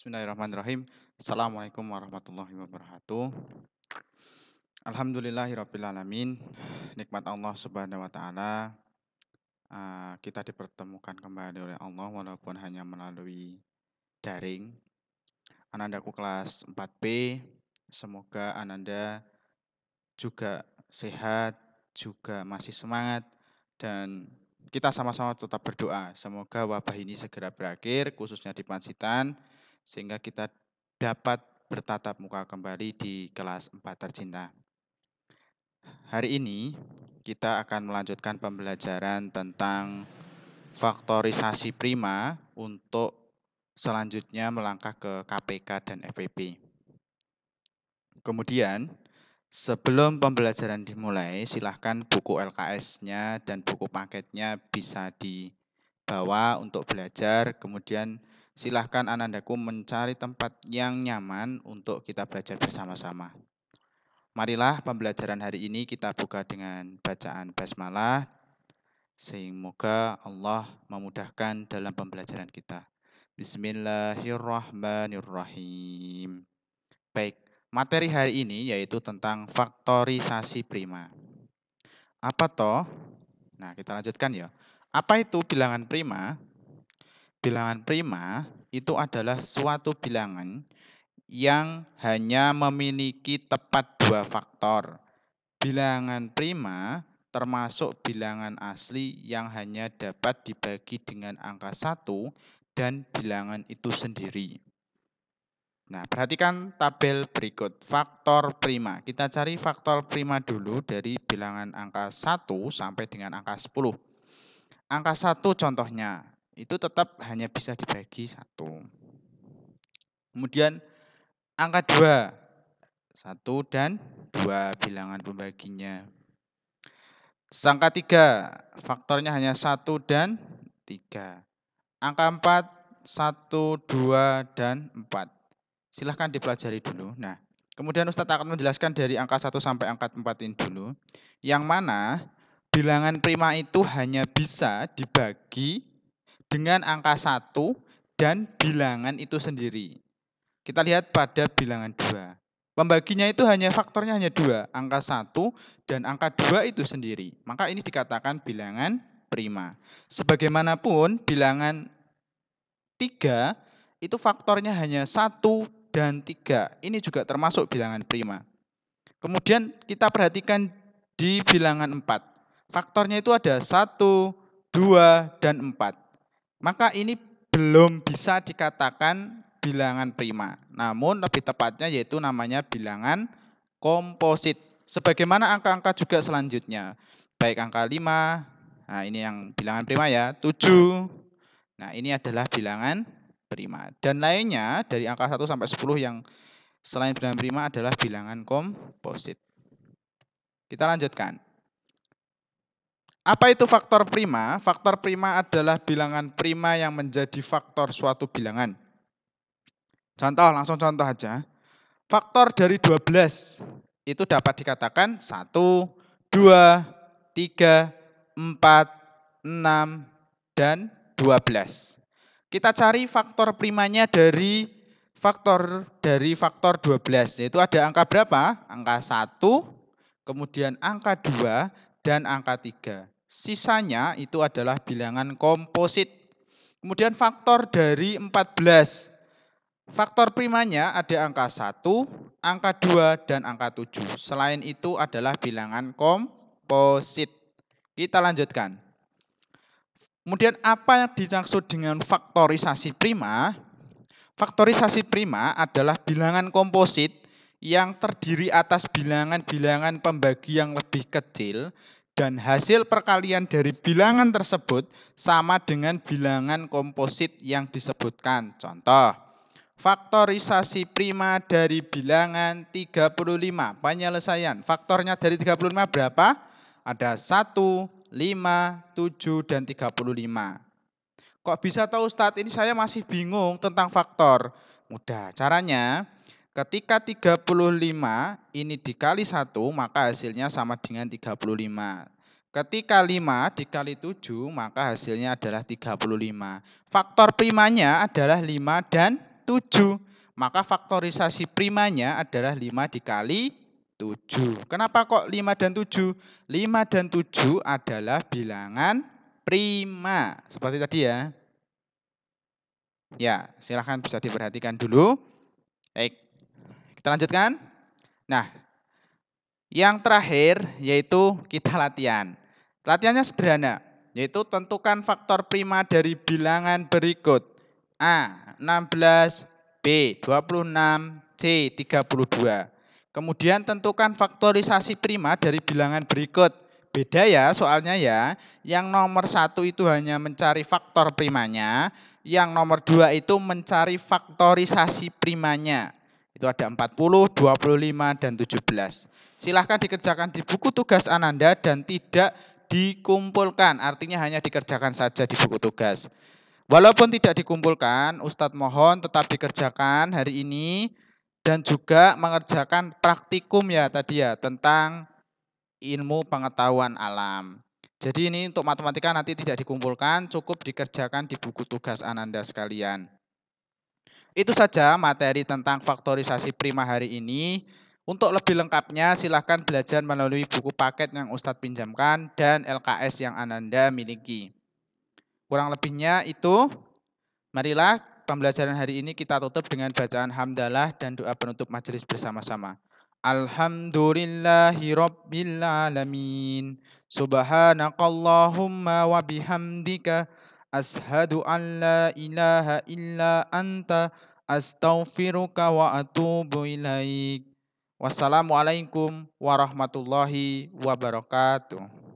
Bismillahirrahmanirrahim. Assalamualaikum warahmatullahi wabarakatuh. Alhamdulillahirabbil alamin. Nikmat Allah Subhanahu wa taala, kita dipertemukan kembali oleh Allah walaupun hanya melalui daring. Anandaku kelas 4B, semoga Ananda juga sehat, juga masih semangat, dan kita sama-sama tetap berdoa. Semoga wabah ini segera berakhir, khususnya di Pacitan, sehingga kita dapat bertatap muka kembali di kelas 4 tercinta. Hari ini kita akan melanjutkan pembelajaran tentang faktorisasi prima untuk selanjutnya melangkah ke KPK dan FPP. Kemudian, sebelum pembelajaran dimulai, silahkan buku LKS-nya dan buku paketnya bisa dibawa untuk belajar. Kemudian silahkan Anandaku mencari tempat yang nyaman untuk kita belajar bersama-sama. Marilah pembelajaran hari ini kita buka dengan bacaan basmalah. Semoga Allah memudahkan dalam pembelajaran kita. Bismillahirrahmanirrahim. Baik, materi hari ini yaitu tentang faktorisasi prima. Apa toh? Nah, kita lanjutkan ya. Apa itu bilangan prima? Bilangan prima itu adalah suatu bilangan yang hanya memiliki tepat dua faktor. Bilangan prima termasuk bilangan asli yang hanya dapat dibagi dengan angka 1 dan bilangan itu sendiri. Nah, perhatikan tabel berikut. Faktor prima. Kita cari faktor prima dulu dari bilangan angka 1 sampai dengan angka 10. Angka 1 contohnya, itu tetap hanya bisa dibagi 1. Kemudian angka 2, 1 dan 2 bilangan pembaginya. Angka 3, faktornya hanya 1 dan 3. Angka 4, 1, 2, dan 4. Silahkan dipelajari dulu. Nah, kemudian Ustadz akan menjelaskan dari angka 1 sampai angka 4 ini dulu. Yang mana bilangan prima itu hanya bisa dibagi dengan angka 1 dan bilangan itu sendiri. Kita lihat pada bilangan 2. Pembaginya itu faktornya hanya 2, angka 1 dan angka 2 itu sendiri. Maka ini dikatakan bilangan prima. Sebagaimanapun bilangan 3 itu faktornya hanya 1 dan 3. Ini juga termasuk bilangan prima. Kemudian kita perhatikan di bilangan 4. Faktornya itu ada 1, 2, dan 4. Maka ini belum bisa dikatakan bilangan prima. Namun lebih tepatnya yaitu namanya bilangan komposit. Sebagaimana angka-angka juga selanjutnya. Baik angka 5, nah ini yang bilangan prima ya, 7. Nah ini adalah bilangan prima. Dan lainnya dari angka 1 sampai 10 yang selain bilangan prima adalah bilangan komposit. Kita lanjutkan. Apa itu faktor prima? Faktor prima adalah bilangan prima yang menjadi faktor suatu bilangan. Contoh, langsung contoh aja. Faktor dari 12 itu dapat dikatakan 1, 2, 3, 4, 6, dan 12. Kita cari faktor primanya dari faktor 12, yaitu ada angka berapa? Angka 1, kemudian angka 2, dan angka 3. Sisanya itu adalah bilangan komposit. Kemudian faktor dari 14. Faktor primanya ada angka 1, angka 2, dan angka 7. Selain itu adalah bilangan komposit. Kita lanjutkan. Kemudian apa yang dimaksud dengan faktorisasi prima? Faktorisasi prima adalah bilangan komposit yang terdiri atas bilangan-bilangan pembagi yang lebih kecil dan hasil perkalian dari bilangan tersebut sama dengan bilangan komposit yang disebutkan. Contoh, faktorisasi prima dari bilangan 35. Penyelesaian. Faktornya dari 35 berapa? Ada 1, 5, 7, dan 35. Kok bisa tahu Ustadz? Ini saya masih bingung tentang faktor. Mudah. Caranya, ketika 35 ini dikali 1, maka hasilnya sama dengan 35. Ketika 5 dikali 7, maka hasilnya adalah 35. Faktor primanya adalah 5 dan 7. Maka faktorisasi primanya adalah 5 dikali 7. Kenapa kok 5 dan 7? 5 dan 7 adalah bilangan prima. Seperti tadi ya. Ya, silahkan bisa diperhatikan dulu. Baik, kita lanjutkan. Nah, yang terakhir yaitu kita latihan. Latihannya sederhana, yaitu tentukan faktor prima dari bilangan berikut. A, 16, B, 26, C, 32. Kemudian tentukan faktorisasi prima dari bilangan berikut. Beda ya soalnya ya. Yang nomor 1 itu hanya mencari faktor primanya. Yang nomor 2 itu mencari faktorisasi primanya. Itu ada 40, 25, dan 17. Silahkan dikerjakan di buku tugas Ananda dan tidak dikumpulkan. Artinya hanya dikerjakan saja di buku tugas. Walaupun tidak dikumpulkan, Ustadz mohon tetap dikerjakan hari ini. Dan juga mengerjakan praktikum ya tadi ya, tentang ilmu pengetahuan alam. Jadi ini untuk matematika nanti tidak dikumpulkan, cukup dikerjakan di buku tugas Ananda sekalian. Itu saja materi tentang faktorisasi prima hari ini. Untuk lebih lengkapnya silahkan belajar melalui buku paket yang Ustadz pinjamkan dan LKS yang Ananda miliki. Kurang lebihnya itu, marilah pembelajaran hari ini kita tutup dengan bacaan hamdalah dan doa penutup majelis bersama-sama. Alhamdulillahi rabbil alamin. Subhanakallahumma wa bihamdika ashhadu an la ilaha illa anta astaghfiruka wa atubu ilaik. Wassalamualaikum warahmatullahi wabarakatuh.